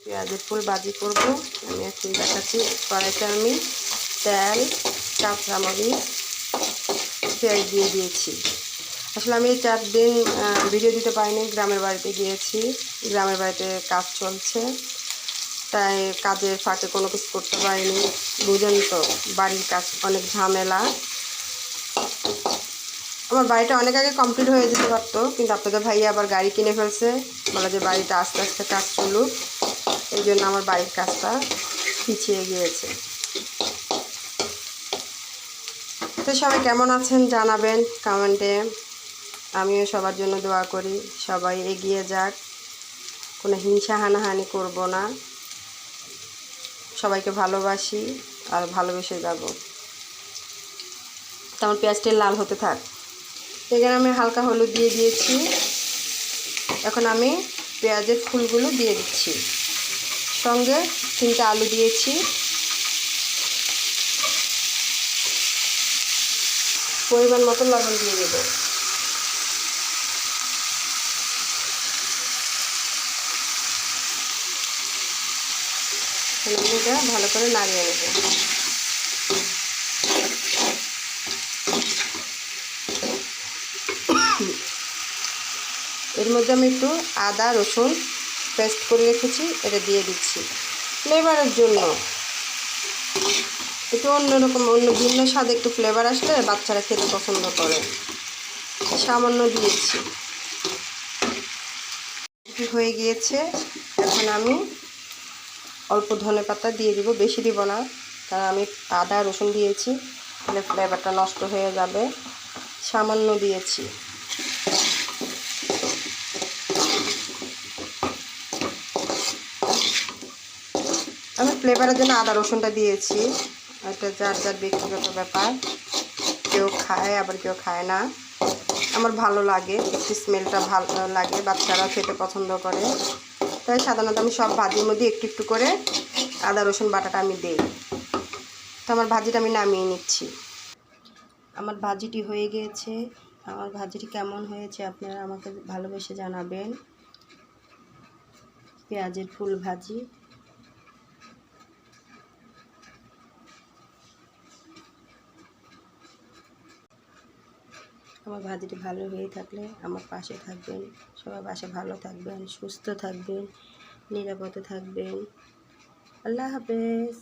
পেঁয়াজের ফুল ভাজি করব। আমি এখন দেখাচ্ছি। কড়াইতে আমি তেল, কাঁচামরিচ, পেঁয়াজ দিয়ে দিয়েছি। আসলে আমি 4 দিন ভিডিও দিতে পারিনি, গ্রামের বাড়িতে গিয়েছি। গ্রামের বাড়িতে কাজ চলছে, তাই কাজের ফাঁকে কোনো কিছু করতে পারিনি। বুঝেন তো, বাড়ির কাজ অনেক ঝামেলা। আমার বাড়িটা অনেক আগে কমপ্লিট হয়ে যেতে পারতো, কিন্তু আপনাদের ভাইয়া আবার গাড়ি কিনে ফেলছে, বলে যে বাড়িটা আস্তে আস্তে কাজ চলুক। এই জন্য আমার বাড়ির কাজটা পিছিয়ে গিয়েছে। তো সবাই কেমন আছেন জানাবেন কমেন্টে। আমিও সবার জন্য দোয়া করি, সবাই এগিয়ে যাক, কোনো হিংসা হানাহানি করব না, সবাইকে ভালোবাসি আর ভালোবেসে যাব। তো আমার পেঁয়াজটা লাল হতে থাক। এখানে আমি হালকা হলুদ দিয়ে দিয়েছি। এখন আমি পেঁয়াজের ফুলগুলো দিয়ে দিচ্ছি, সঙ্গে 3টা আলু দিয়েছি। পরিমাণ মতো লবণ দিয়ে দেবো। এটা ভালো করে নাড়িয়ে নেব। এর মধ্যে আমি একটু আদা রসুন পেস্ট করে রেখেছি, এটা দিয়ে দিচ্ছি ফ্লেভারের জন্য। একটু অন্যরকম, অন্য ভিন্ন স্বাদে একটু ফ্লেভার আসলে বাচ্চারা খেতে পছন্দ করে। সামান্য দিয়েছি, হয়ে গিয়েছে। এখন আমি অল্প ধনেপাতা দিয়ে দিব, বেশি দিব না, কারণ আমি আদা রসুন দিয়েছি, তাহলে ফ্লেভারটা নষ্ট হয়ে যাবে। সামান্য দিয়েছি। আমি ফ্লেভারের জন্য আদা রসুনটা দিয়েছি, এটা যার যার ব্যক্তিগত ব্যাপার। কেউ খায় আবার কেউ খায় না। আমার ভালো লাগে, একটু স্মেলটা ভালো লাগে, বাচ্চারা খেতে পছন্দ করে, তাই সাধারণত আমি সব ভাজির মধ্যে একটু একটু করে আদা রসুন বাটাটা আমি দিই। তো আমার ভাজিটা আমি নামিয়ে নিচ্ছি। আমার ভাজিটি হয়ে গিয়েছে। আমার ভাজিটি কেমন হয়েছে আপনারা আমাকে ভালোবেসে জানাবেন। পেঁয়াজের ফুল ভাজি। আমার ভাজিটি ভালো হয়ে থাকলে আমার পাশে থাকবেন, সবার পাশে ভালো থাকবেন, সুস্থ থাকবেন, নিরাপদে থাকবেন। আল্লাহ হাফেজ।